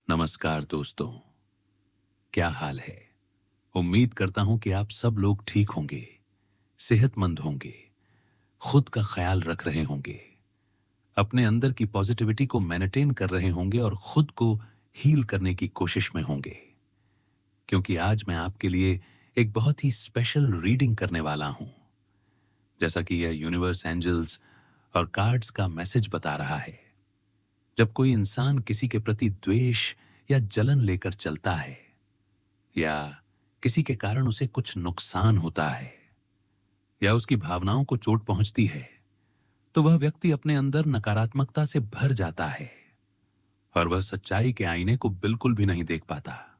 नमस्कार दोस्तों। क्या हाल है? उम्मीद करता हूं कि आप सब लोग ठीक होंगे, सेहतमंद होंगे, खुद का ख्याल रख रहे होंगे, अपने अंदर की पॉजिटिविटी को मेंटेन कर रहे होंगे और खुद को हील करने की कोशिश में होंगे। क्योंकि आज मैं आपके लिए एक बहुत ही स्पेशल रीडिंग करने वाला हूं। जैसा कि यह यूनिवर्स, एंजल्स और कार्ड्स का मैसेज बता रहा है, जब कोई इंसान किसी के प्रति द्वेष या जलन लेकर चलता है या किसी के कारण उसे कुछ नुकसान होता है या उसकी भावनाओं को चोट पहुंचती है, तो वह व्यक्ति अपने अंदर नकारात्मकता से भर जाता है और वह सच्चाई के आईने को बिल्कुल भी नहीं देख पाता।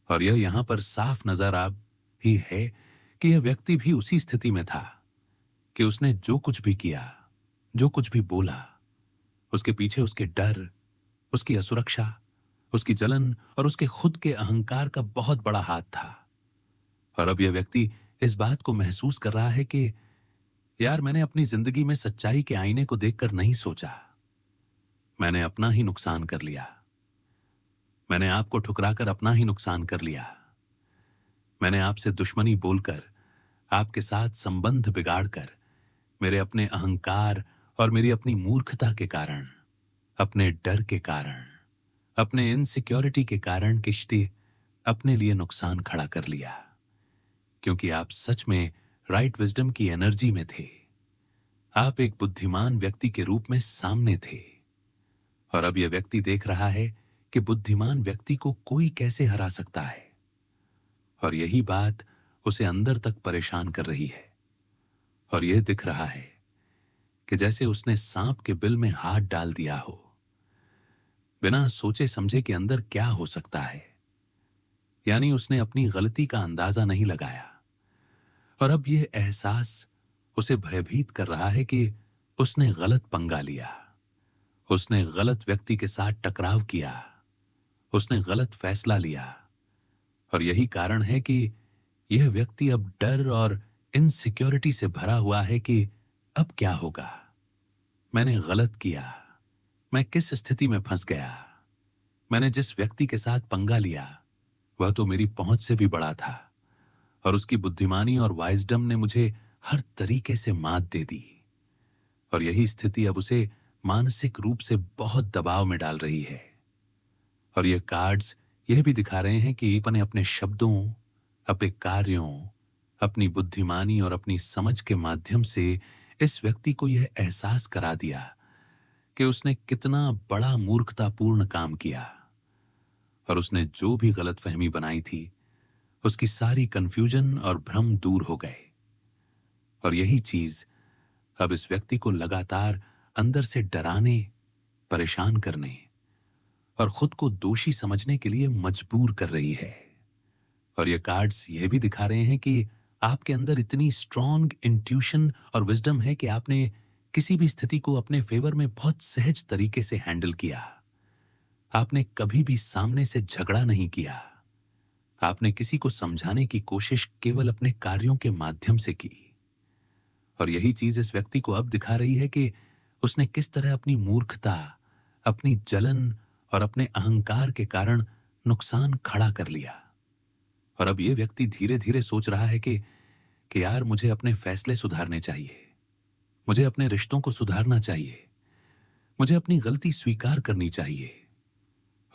और यह यहां पर साफ नजर आ ही है कि यह व्यक्ति भी उसी स्थिति में था कि उसने जो कुछ भी किया, जो कुछ भी बोला, उसके पीछे उसके डर, उसकी असुरक्षा, उसकी जलन और उसके खुद के अहंकार का बहुत बड़ा हाथ था। और अब यह व्यक्ति इस बात को महसूस कर रहा है कि यार, मैंने अपनी जिंदगी में सच्चाई के आईने को देखकर नहीं सोचा, मैंने अपना ही नुकसान कर लिया। मैंने आपको ठुकराकर अपना ही नुकसान कर लिया। मैंने आपसे दुश्मनी बोलकर, आपके साथ संबंध बिगाड़कर, मेरे अपने अहंकार और मेरी अपनी मूर्खता के कारण, अपने डर के कारण, अपने इनसिक्योरिटी के कारण किश्ती अपने लिए नुकसान खड़ा कर लिया। क्योंकि आप सच में राइट विजडम की एनर्जी में थे। आप एक बुद्धिमान व्यक्ति के रूप में सामने थे। और अब यह व्यक्ति देख रहा है कि बुद्धिमान व्यक्ति को कोई कैसे हरा सकता है। और यही बात उसे अंदर तक परेशान कर रही है। और यह दिख रहा है कि जैसे उसने सांप के बिल में हाथ डाल दिया हो, बिना सोचे समझे कि अंदर क्या हो सकता है। यानी उसने अपनी गलती का अंदाजा नहीं लगाया। और अब यह एहसास उसे भयभीत कर रहा है कि उसने गलत पंगा लिया, उसने गलत व्यक्ति के साथ टकराव किया, उसने गलत फैसला लिया। और यही कारण है कि यह व्यक्ति अब डर और इनसिक्योरिटी से भरा हुआ है कि अब क्या होगा, मैंने गलत किया, मैं किस स्थिति में फंस गया, मैंने जिस व्यक्ति के साथ पंगा लिया वह तो मेरी पहुंच से भी बड़ा था और उसकी बुद्धिमानी और वाइजडम ने मुझे हर तरीके से मात दे दी। और यही स्थिति अब उसे मानसिक रूप से बहुत दबाव में डाल रही है। और ये कार्ड्स यह भी दिखा रहे हैं कि अपने अपने शब्दों, अपने कार्यों, अपनी बुद्धिमानी और अपनी समझ के माध्यम से इस व्यक्ति को यह एहसास करा दिया कि उसने कितना बड़ा मूर्खतापूर्ण काम किया। और उसने जो भी गलतफहमी बनाई थी, उसकी सारी कंफ्यूजन और भ्रम दूर हो गए। और यही चीज अब इस व्यक्ति को लगातार अंदर से डराने, परेशान करने और खुद को दोषी समझने के लिए मजबूर कर रही है। और ये कार्ड्स ये भी दिखा रहे हैं कि आपके अंदर इतनी स्ट्रॉन्ग इंट्यूशन और विजडम है कि आपने किसी भी स्थिति को अपने फेवर में बहुत सहज तरीके से हैंडल किया। आपने कभी भी सामने से झगड़ा नहीं किया। आपने किसी को समझाने की कोशिश केवल अपने कार्यों के माध्यम से की। और यही चीज इस व्यक्ति को अब दिखा रही है कि उसने किस तरह अपनी मूर्खता, अपनी जलन और अपने अहंकार के कारण नुकसान खड़ा कर लिया। और अब यह व्यक्ति धीरे धीरे सोच रहा है कि यार, मुझे अपने फैसले सुधारने चाहिए, मुझे अपने रिश्तों को सुधारना चाहिए, मुझे अपनी गलती स्वीकार करनी चाहिए।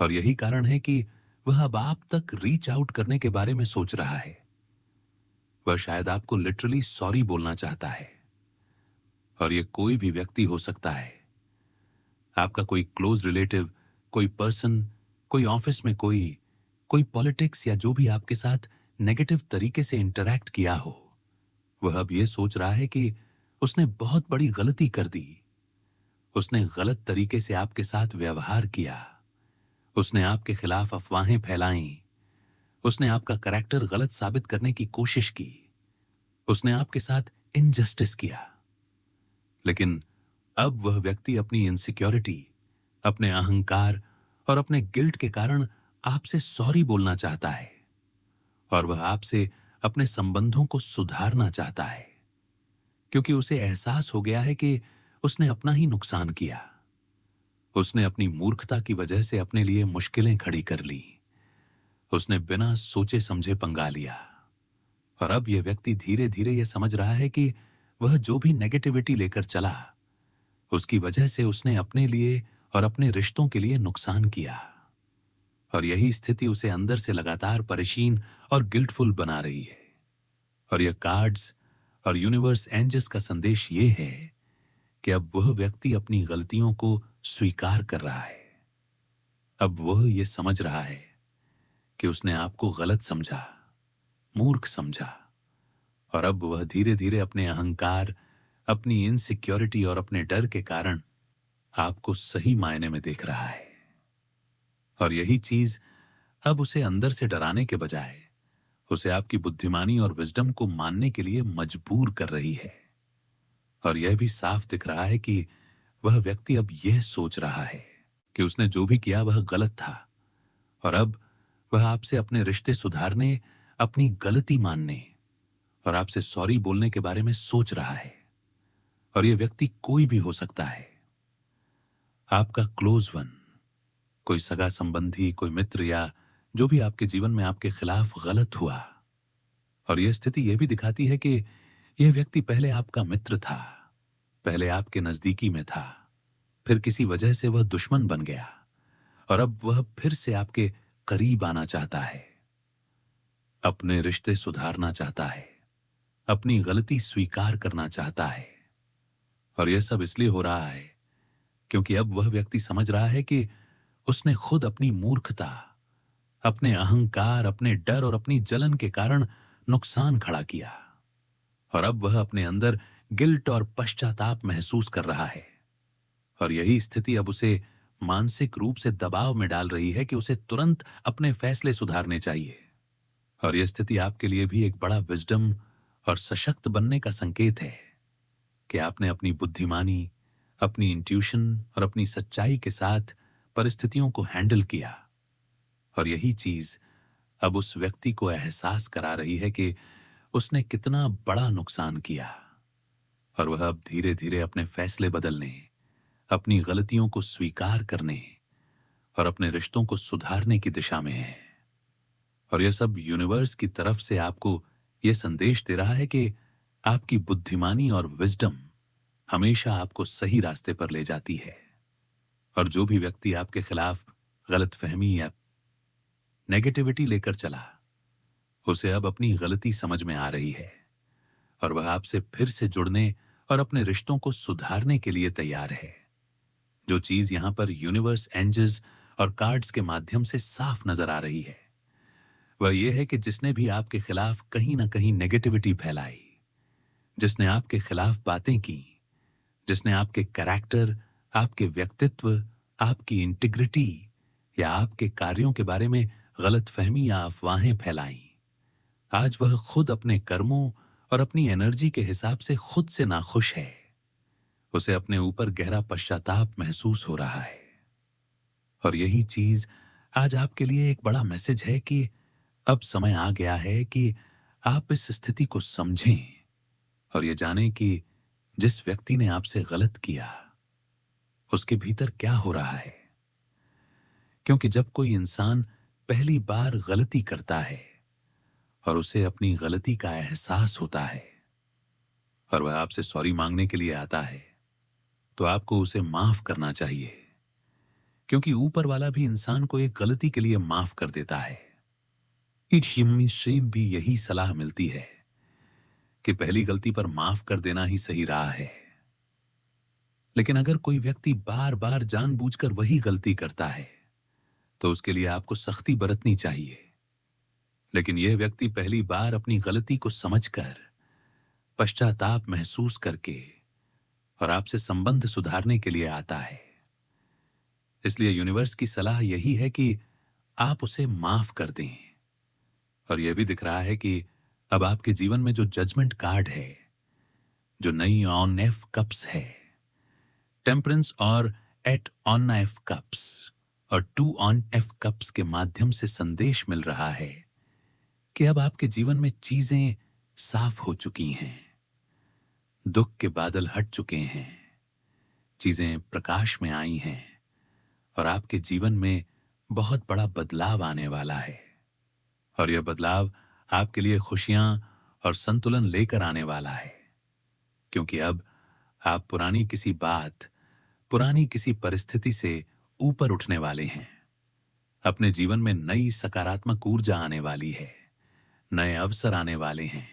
और यही कारण है कि वह अब आप तक रीच आउट करने के बारे में सोच रहा है। वह शायद आपको लिटरली सॉरी बोलना चाहता है। और यह कोई भी व्यक्ति हो सकता है, आपका कोई क्लोज रिलेटिव, कोई पर्सन, कोई ऑफिस में कोई पॉलिटिक्स या जो भी आपके साथ नेगेटिव तरीके से इंटरैक्ट किया हो। वह अब यह सोच रहा है कि उसने बहुत बड़ी गलती कर दी। उसने गलत तरीके से आपके साथ व्यवहार किया, उसने आपके खिलाफ अफवाहें फैलाई, उसने आपका कैरेक्टर गलत साबित करने की कोशिश की, उसने आपके साथ इनजस्टिस किया। लेकिन अब वह व्यक्ति अपनी इनसिक्योरिटी, अपने अहंकार और अपने गिल्ट के कारण आपसे सॉरी बोलना चाहता है। और वह आपसे अपने संबंधों को सुधारना चाहता है, क्योंकि उसे एहसास हो गया है कि उसने अपना ही नुकसान किया। उसने अपनी मूर्खता की वजह से अपने लिए मुश्किलें खड़ी कर ली। उसने बिना सोचे समझे पंगा लिया। और अब यह व्यक्ति धीरे धीरे यह समझ रहा है कि वह जो भी नेगेटिविटी लेकर चला, उसकी वजह से उसने अपने लिए और अपने रिश्तों के लिए नुकसान किया। और यही स्थिति उसे अंदर से लगातार परेशान और गिल्टफुल बना रही है। और यह कार्ड्स और यूनिवर्स एंजल्स का संदेश ये है कि अब वह व्यक्ति अपनी गलतियों को स्वीकार कर रहा है। अब वह यह समझ रहा है कि उसने आपको गलत समझा, मूर्ख समझा। और अब वह धीरे धीरे अपने अहंकार, अपनी इनसिक्योरिटी और अपने डर के कारण आपको सही मायने में देख रहा है। और यही चीज अब उसे अंदर से डराने के बजाय उसे आपकी बुद्धिमानी और विजडम को मानने के लिए मजबूर कर रही है। और यह भी साफ दिख रहा है कि वह व्यक्ति अब यह सोच रहा है कि उसने जो भी किया वह गलत था। और अब वह आपसे अपने रिश्ते सुधारने, अपनी गलती मानने और आपसे सॉरी बोलने के बारे में सोच रहा है। और यह व्यक्ति कोई भी हो सकता है, आपका क्लोज वन, कोई सगा संबंधी, कोई मित्र, या जो भी आपके जीवन में आपके खिलाफ गलत हुआ। और यह स्थिति यह भी दिखाती है कि यह व्यक्ति पहले आपका मित्र था, पहले आपके नजदीकी में था, फिर किसी वजह से वह दुश्मन बन गया और अब वह फिर से आपके करीब आना चाहता है, अपने रिश्ते सुधारना चाहता है, अपनी गलती स्वीकार करना चाहता है। और यह सब इसलिए हो रहा है क्योंकि अब वह व्यक्ति समझ रहा है कि उसने खुद अपनी मूर्खता, अपने अहंकार, अपने डर और अपनी जलन के कारण नुकसान खड़ा किया। और अब वह अपने अंदर गिल्ट और पश्चाताप महसूस कर रहा है। और यही स्थिति अब उसे मानसिक रूप से दबाव में डाल रही है कि उसे तुरंत अपने फैसले सुधारने चाहिए। और यह स्थिति आपके लिए भी एक बड़ा विजडम और सशक्त बनने का संकेत है कि आपने अपनी बुद्धिमानी, अपनी इंट्यूशन और अपनी सच्चाई के साथ परिस्थितियों को हैंडल किया। और यही चीज अब उस व्यक्ति को एहसास करा रही है कि उसने कितना बड़ा नुकसान किया। और वह अब धीरे धीरे अपने फैसले बदलने, अपनी गलतियों को स्वीकार करने और अपने रिश्तों को सुधारने की दिशा में है। और यह सब यूनिवर्स की तरफ से आपको यह संदेश दे रहा है कि आपकी बुद्धिमानी और विजडम हमेशा आपको सही रास्ते पर ले जाती है। और जो भी व्यक्ति आपके खिलाफ गलतफहमी या नेगेटिविटी लेकर चला, उसे अब अपनी गलती समझ में आ रही है और वह आपसे फिर से जुड़ने और अपने रिश्तों को सुधारने के लिए तैयार है। जो चीज यहां पर यूनिवर्स, एंजल्स और कार्ड्स के माध्यम से साफ नजर आ रही है वह यह है कि जिसने भी आपके खिलाफ कहीं ना कहीं नेगेटिविटी फैलाई, जिसने आपके खिलाफ बातें की, जिसने आपके कैरेक्टर, आपके व्यक्तित्व, आपकी इंटीग्रिटी या आपके कार्यों के बारे में गलतफहमी या अफवाहें फैलाई, आज वह खुद अपने कर्मों और अपनी एनर्जी के हिसाब से खुद से नाखुश है। उसे अपने ऊपर गहरा पश्चाताप महसूस हो रहा है। और यही चीज आज आपके लिए एक बड़ा मैसेज है कि अब समय आ गया है कि आप इस स्थिति को समझें और ये जानें कि जिस व्यक्ति ने आपसे गलत किया उसके भीतर क्या हो रहा है। क्योंकि जब कोई इंसान पहली बार गलती करता है और उसे अपनी गलती का एहसास होता है और वह आपसे सॉरी मांगने के लिए आता है, तो आपको उसे माफ करना चाहिए। क्योंकि ऊपर वाला भी इंसान को एक गलती के लिए माफ कर देता है। ईश्वरी से भी यही सलाह मिलती है कि पहली गलती पर माफ कर देना ही सही राह है। लेकिन अगर कोई व्यक्ति बार बार जानबूझकर वही गलती करता है तो उसके लिए आपको सख्ती बरतनी चाहिए। लेकिन यह व्यक्ति पहली बार अपनी गलती को समझकर, पश्चाताप महसूस करके और आपसे संबंध सुधारने के लिए आता है। इसलिए यूनिवर्स की सलाह यही है कि आप उसे माफ कर दें। और यह भी दिख रहा है कि अब आपके जीवन में जो जजमेंट कार्ड है, जो नई ऑन एफ कप्स है, टेम्परेंस और एट ऑन एफ कप्स और टू ऑन एफ कप्स के माध्यम से संदेश मिल रहा है कि अब आपके जीवन में चीजें साफ हो चुकी हैं, दुख के बादल हट चुके हैं, चीजें प्रकाश में आई हैं और आपके जीवन में बहुत बड़ा बदलाव आने वाला है। और यह बदलाव आपके लिए खुशियां और संतुलन लेकर आने वाला है, क्योंकि अब आप पुरानी किसी बात, पुरानी किसी परिस्थिति से ऊपर उठने वाले हैं। अपने जीवन में नई सकारात्मक ऊर्जा आने वाली है, नए अवसर आने वाले हैं।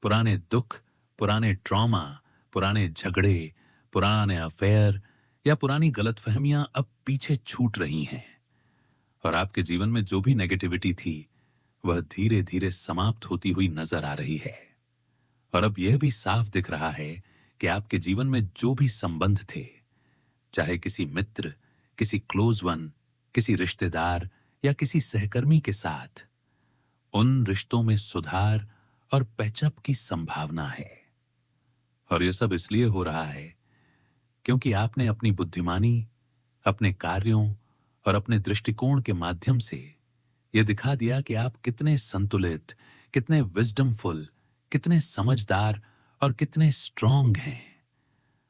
पुराने दुख, पुराने ट्रॉमा, पुराने झगड़े, पुराने अफेयर या पुरानी गलतफहमियां अब पीछे छूट रही हैं। और आपके जीवन में जो भी नेगेटिविटी थी वह धीरे धीरे समाप्त होती हुई नजर आ रही है। और अब यह भी साफ दिख रहा है कि आपके जीवन में जो भी संबंध थे, चाहे किसी मित्र, किसी क्लोज वन, किसी रिश्तेदार या किसी सहकर्मी के साथ, उन रिश्तों में सुधार और पैचअप की संभावना है। और यह सब इसलिए हो रहा है क्योंकि आपने अपनी बुद्धिमानी, अपने कार्यों और अपने दृष्टिकोण के माध्यम से यह दिखा दिया कि आप कितने संतुलित, कितने विजडमफुल, कितने समझदार और कितने स्ट्रांग हैं।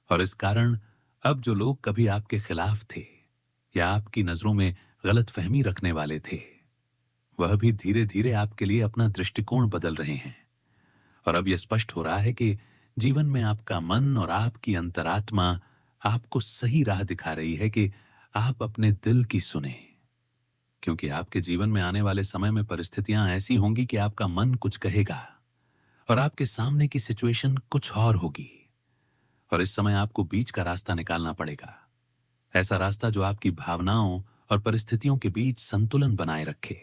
और इस कारण अब जो लोग कभी आपके खिलाफ थे या आपकी नजरों में गलतफहमी रखने वाले थे, वह भी धीरे धीरे आपके लिए अपना दृष्टिकोण बदल रहे हैं। और अब यह स्पष्ट हो रहा है कि जीवन में आपका मन और आपकी अंतरात्मा आपको सही राह दिखा रही है कि आप अपने दिल की सुने। क्योंकि आपके जीवन में आने वाले समय में परिस्थितियां ऐसी होंगी कि आपका मन कुछ कहेगा और आपके सामने की सिचुएशन कुछ और होगी। और इस समय आपको बीच का रास्ता निकालना पड़ेगा, ऐसा रास्ता जो आपकी भावनाओं और परिस्थितियों के बीच संतुलन बनाए रखे,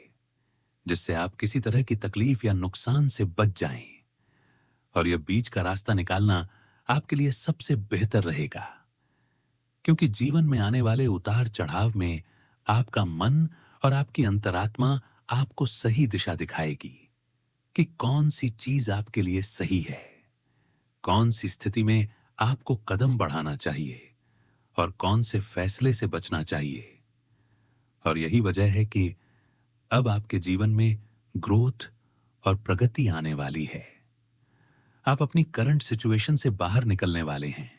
जिससे आप किसी तरह की तकलीफ या नुकसान से बच जाएं। और यह बीच का रास्ता निकालना आपके लिए सबसे बेहतर रहेगा, क्योंकि जीवन में आने वाले उतार चढ़ाव में आपका मन और आपकी अंतरात्मा आपको सही दिशा दिखाएगी कि कौन सी चीज आपके लिए सही है, कौन सी स्थिति में आपको कदम बढ़ाना चाहिए और कौन से फैसले से बचना चाहिए। और यही वजह है कि अब आपके जीवन में ग्रोथ और प्रगति आने वाली है। आप अपनी करंट सिचुएशन से बाहर निकलने वाले हैं।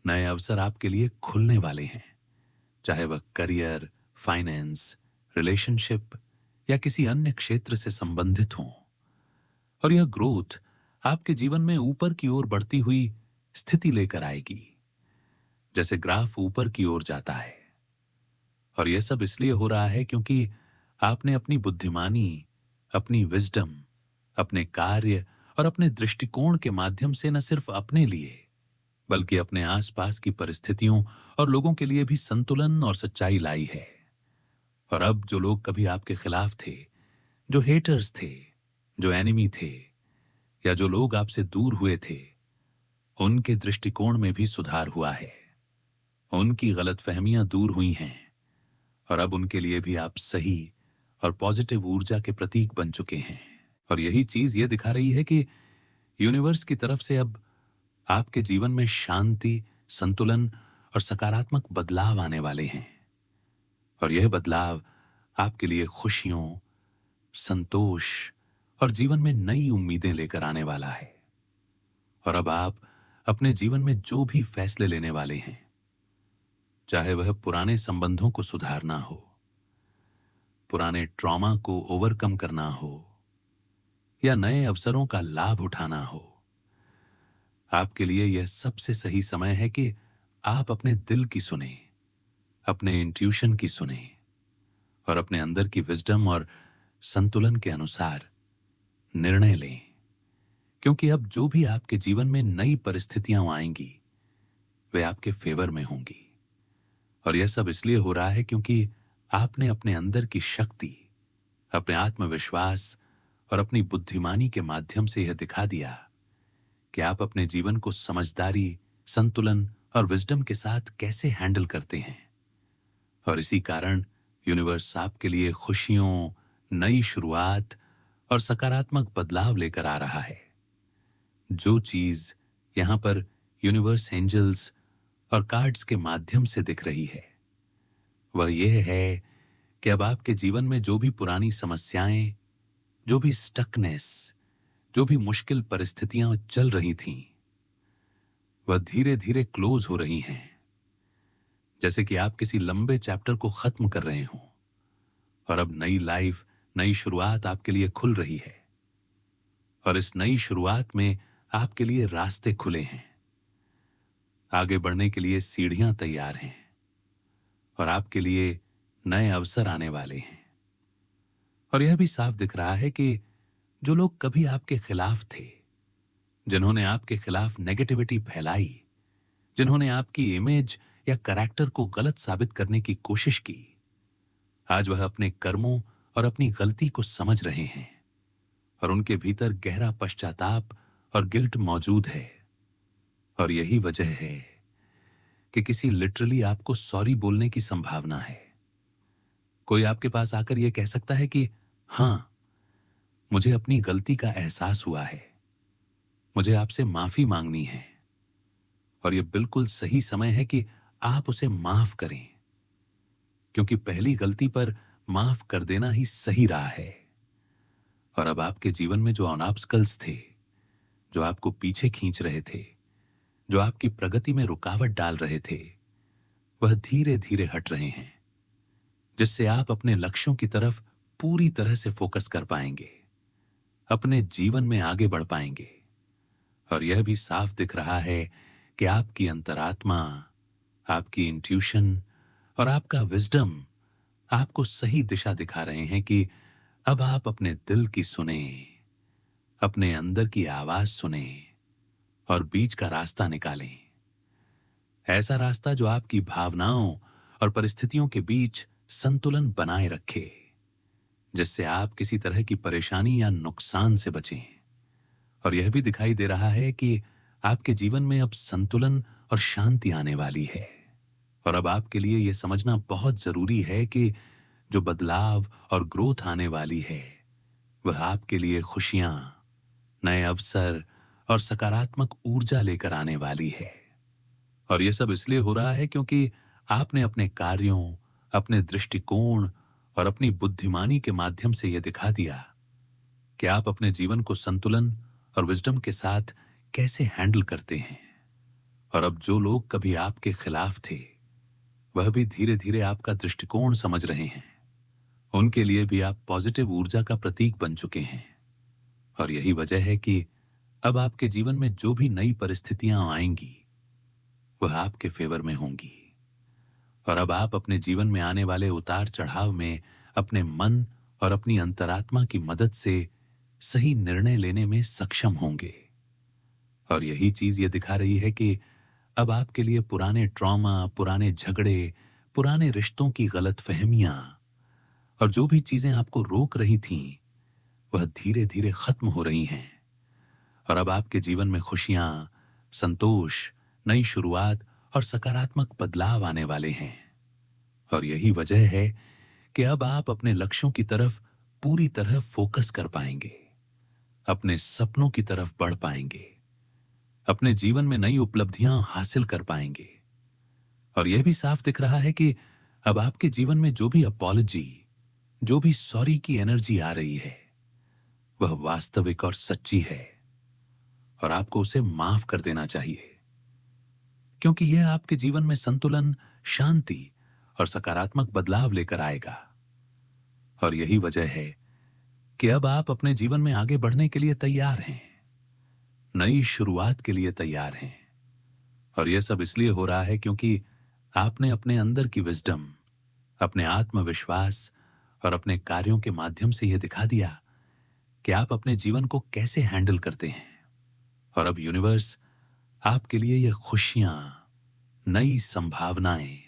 नए अवसर आपके लिए खुलने वाले हैं, चाहे वह करियर, फाइनेंस, रिलेशनशिप या किसी अन्य क्षेत्र से संबंधित हों। और यह ग्रोथ आपके जीवन में ऊपर की ओर बढ़ती हुई स्थिति लेकर आएगी, जैसे ग्राफ ऊपर की ओर जाता है। और यह सब इसलिए हो रहा है क्योंकि आपने अपनी बुद्धिमानी, अपनी विजडम, अपने कार्य और अपने दृष्टिकोण के माध्यम से न सिर्फ अपने लिए बल्कि अपने आसपास की परिस्थितियों और लोगों के लिए भी संतुलन और सच्चाई लाई है। और अब जो लोग कभी आपके खिलाफ थे, जो हेटर्स थे, जो एनिमी थे या जो लोग आपसे दूर हुए थे, उनके दृष्टिकोण में भी सुधार हुआ है। उनकी गलतफहमियां दूर हुई हैं और अब उनके लिए भी आप सही और पॉजिटिव ऊर्जा के प्रतीक बन चुके हैं। और यही चीज ये दिखा रही है कि यूनिवर्स की तरफ से अब आपके जीवन में शांति, संतुलन और सकारात्मक बदलाव आने वाले हैं। और यह बदलाव आपके लिए खुशियों, संतोष और जीवन में नई उम्मीदें लेकर आने वाला है। और अब आप अपने जीवन में जो भी फैसले लेने वाले हैं, चाहे वह पुराने संबंधों को सुधारना हो, पुराने ट्रॉमा को ओवरकम करना हो या नए अवसरों का लाभ उठाना हो, आपके लिए यह सबसे सही समय है कि आप अपने दिल की सुने, अपने इंट्यूशन की सुने और अपने अंदर की विजडम और संतुलन के अनुसार निर्णय लें। क्योंकि अब जो भी आपके जीवन में नई परिस्थितियां आएंगी वे आपके फेवर में होंगी। और यह सब इसलिए हो रहा है क्योंकि आपने अपने अंदर की शक्ति, अपने आत्मविश्वास और अपनी बुद्धिमानी के माध्यम से यह दिखा दिया कि आप अपने जीवन को समझदारी, संतुलन और विजडम के साथ कैसे हैंडल करते हैं। और इसी कारण यूनिवर्स आपके लिए खुशियों, नई शुरुआत और सकारात्मक बदलाव लेकर आ रहा है। जो चीज यहां पर यूनिवर्स, एंजल्स और कार्ड्स के माध्यम से दिख रही है वह यह है कि अब आपके जीवन में जो भी पुरानी समस्याएं, जो भी स्टकनेस, जो भी मुश्किल परिस्थितियां चल रही थीं, वह धीरे धीरे क्लोज हो रही हैं। जैसे कि आप किसी लंबे चैप्टर को खत्म कर रहे हो और अब नई लाइफ, नई शुरुआत आपके लिए खुल रही है। और इस नई शुरुआत में आपके लिए रास्ते खुले हैं, आगे बढ़ने के लिए सीढ़ियां तैयार हैं और आपके लिए नए अवसर आने वाले हैं। और यह भी साफ दिख रहा है कि जो लोग कभी आपके खिलाफ थे, जिन्होंने आपके खिलाफ नेगेटिविटी फैलाई, जिन्होंने आपकी इमेज या कैरेक्टर को गलत साबित करने की कोशिश की, आज वह अपने कर्मों और अपनी गलती को समझ रहे हैं और उनके भीतर गहरा पश्चाताप और गिल्ट मौजूद है। और यही वजह है कि किसी लिटरली आपको सॉरी बोलने की संभावना है। कोई आपके पास आकर यह कह सकता है कि हां, मुझे अपनी गलती का एहसास हुआ है, मुझे आपसे माफी मांगनी है। और यह बिल्कुल सही समय है कि आप उसे माफ करें, क्योंकि पहली गलती पर माफ कर देना ही सही राह है। और अब आपके जीवन में जो ऑब्स्टैकल्स थे, जो आपको पीछे खींच रहे थे, जो आपकी प्रगति में रुकावट डाल रहे थे, वह धीरे धीरे हट रहे हैं, जिससे आप अपने लक्ष्यों की तरफ पूरी तरह से फोकस कर पाएंगे, अपने जीवन में आगे बढ़ पाएंगे। और यह भी साफ दिख रहा है कि आपकी अंतरात्मा, आपकी इंट्यूशन और आपका विजडम आपको सही दिशा दिखा रहे हैं कि अब आप अपने दिल की सुने, अपने अंदर की आवाज सुने और बीच का रास्ता निकालें। ऐसा रास्ता जो आपकी भावनाओं और परिस्थितियों के बीच संतुलन बनाए रखे, जिससे आप किसी तरह की परेशानी या नुकसान से बचें। और यह भी दिखाई दे रहा है कि आपके जीवन में अब संतुलन और शांति आने वाली है। और अब आपके लिए यह समझना बहुत जरूरी है कि जो बदलाव और ग्रोथ आने वाली है, वह आपके लिए खुशियां, नए अवसर और सकारात्मक ऊर्जा लेकर आने वाली है। और यह सब इसलिए हो रहा है क्योंकि आपने अपने कार्यों, अपने दृष्टिकोण और अपनी बुद्धिमानी के माध्यम से यह दिखा दिया कि आप अपने जीवन को संतुलन और विजडम के साथ कैसे हैंडल करते हैं। और अब जो लोग कभी आपके खिलाफ थे, वह भी धीरे धीरे आपका दृष्टिकोण समझ रहे हैं। उनके लिए भी आप पॉजिटिव ऊर्जा का प्रतीक बन चुके हैं। और यही वजह है कि अब आपके जीवन में जो भी नई परिस्थितियां आएंगी, वह आपके फेवर में होंगी। और अब आप अपने जीवन में आने वाले उतार चढ़ाव में अपने मन और अपनी अंतरात्मा की मदद से सही निर्णय लेने में सक्षम होंगे। और यही चीज ये दिखा रही है कि अब आपके लिए पुराने ट्रॉमा, पुराने झगड़े, पुराने रिश्तों की गलतफहमियां और जो भी चीजें आपको रोक रही थीं, वह धीरे धीरे खत्म हो रही हैं। और अब आपके जीवन में खुशियां, संतोष, नई शुरुआत और सकारात्मक बदलाव आने वाले हैं। और यही वजह है कि अब आप अपने लक्ष्यों की तरफ पूरी तरह फोकस कर पाएंगे, अपने सपनों की तरफ बढ़ पाएंगे, अपने जीवन में नई उपलब्धियां हासिल कर पाएंगे। और यह भी साफ दिख रहा है कि अब आपके जीवन में जो भी अपॉलजी, जो भी सॉरी की एनर्जी आ रही है, वह वास्तविक और सच्ची है और आपको उसे माफ कर देना चाहिए, क्योंकि यह आपके जीवन में संतुलन, शांति और सकारात्मक बदलाव लेकर आएगा। और यही वजह है कि अब आप अपने जीवन में आगे बढ़ने के लिए तैयार हैं, नई शुरुआत के लिए तैयार हैं। और यह सब इसलिए हो रहा है क्योंकि आपने अपने अंदर की विजडम, अपने आत्मविश्वास और अपने कार्यों के माध्यम से यह दिखा दिया कि आप अपने जीवन को कैसे हैंडल करते हैं। और अब यूनिवर्स आपके लिए यह खुशियां, नई संभावनाएं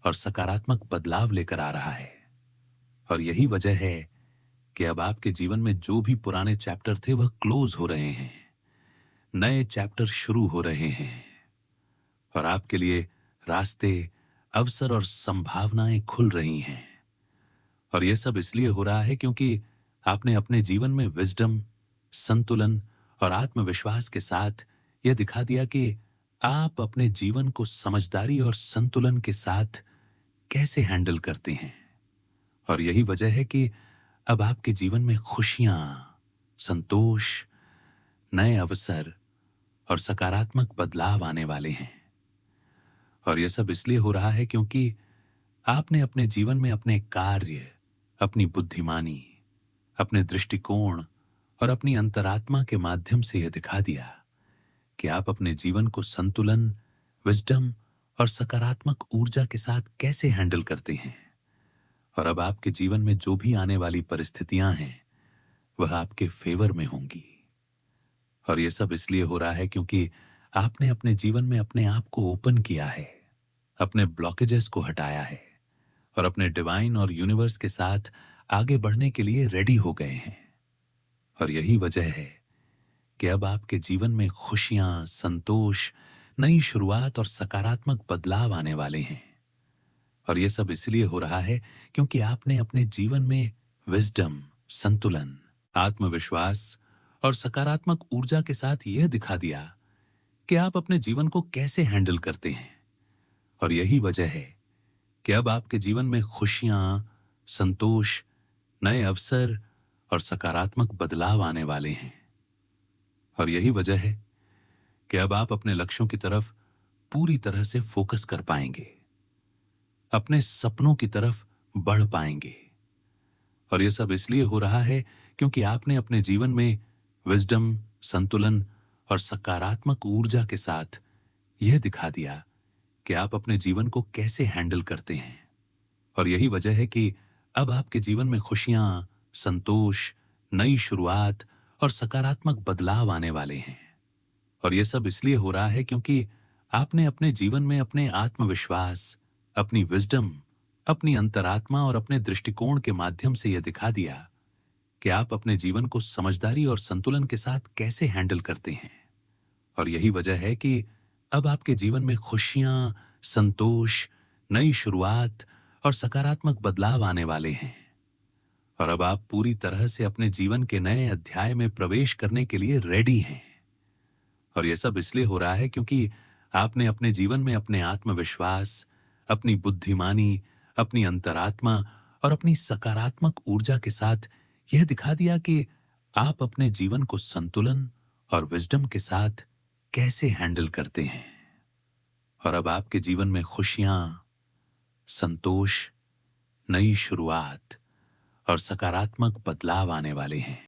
और सकारात्मक बदलाव लेकर आ रहा है। और यही वजह है कि अब आपके जीवन में जो भी पुराने चैप्टर थे, वह क्लोज हो रहे हैं, नए चैप्टर शुरू हो रहे हैं और आपके लिए रास्ते, अवसर और संभावनाएं खुल रही हैं। और यह सब इसलिए हो रहा है क्योंकि आपने अपने जीवन में विजडम, संतुलन और आत्मविश्वास के साथ यह दिखा दिया कि आप अपने जीवन को समझदारी और संतुलन के साथ कैसे हैंडल करते हैं। और यही वजह है कि अब आपके जीवन में खुशियां, संतोष, नए अवसर और सकारात्मक बदलाव आने वाले हैं। और यह सब इसलिए हो रहा है क्योंकि आपने अपने जीवन में अपने कार्य, अपनी बुद्धिमानी, अपने दृष्टिकोण और अपनी अंतरात्मा के माध्यम से यह दिखा दिया कि आप अपने जीवन को संतुलन, विजडम और सकारात्मक ऊर्जा के साथ कैसे हैंडल करते हैं। और अब आपके जीवन में जो भी आने वाली परिस्थितियां हैं वह आपके फेवर में होंगी। और यह सब इसलिए हो रहा है क्योंकि आपने अपने जीवन में अपने आप को ओपन किया है, अपने ब्लॉकेजेस को हटाया है और अपने डिवाइन और यूनिवर्स के साथ आगे बढ़ने के लिए रेडी हो गए हैं। और यही वजह है कि अब आपके जीवन में खुशियां, संतोष, नई शुरुआत और सकारात्मक बदलाव आने वाले हैं। और यह सब इसलिए हो रहा है क्योंकि आपने अपने जीवन में विजडम, संतुलन, आत्मविश्वास और सकारात्मक ऊर्जा के साथ यह दिखा दिया कि आप अपने जीवन को कैसे हैंडल करते हैं। और यही वजह है कि अब आपके जीवन में खुशियां, संतोष, नए अवसर और सकारात्मक बदलाव आने वाले हैं। और यही वजह है कि अब आप अपने लक्ष्यों की तरफ पूरी तरह से फोकस कर पाएंगे, अपने सपनों की तरफ बढ़ पाएंगे। और यह सब इसलिए हो रहा है क्योंकि आपने अपने जीवन में विजडम, संतुलन और सकारात्मक ऊर्जा के साथ यह दिखा दिया कि आप अपने जीवन को कैसे हैंडल करते हैं। और यही वजह है कि अब आपके जीवन में खुशियां, संतोष, नई शुरुआत और सकारात्मक बदलाव आने वाले हैं। और यह सब इसलिए हो रहा है क्योंकि आपने अपने जीवन में अपने आत्मविश्वास, अपनी विजडम, अपनी अंतरात्मा और अपने दृष्टिकोण के माध्यम से यह दिखा दिया कि आप अपने जीवन को समझदारी और संतुलन के साथ कैसे हैंडल करते हैं। और यही वजह है कि अब आपके जीवन में खुशियां, संतोष, नई शुरुआत और सकारात्मक बदलाव आने वाले हैं। और अब आप पूरी तरह से अपने जीवन के नए अध्याय में प्रवेश करने के लिए रेडी हैं। और यह सब इसलिए हो रहा है क्योंकि आपने अपने जीवन में अपने आत्मविश्वास, अपनी बुद्धिमानी, अपनी अंतरात्मा और अपनी सकारात्मक ऊर्जा के साथ यह दिखा दिया कि आप अपने जीवन को संतुलन और विजडम के साथ कैसे हैंडल करते हैं। और अब आपके जीवन में खुशियां, संतोष, नई शुरुआत और सकारात्मक बदलाव आने वाले हैं।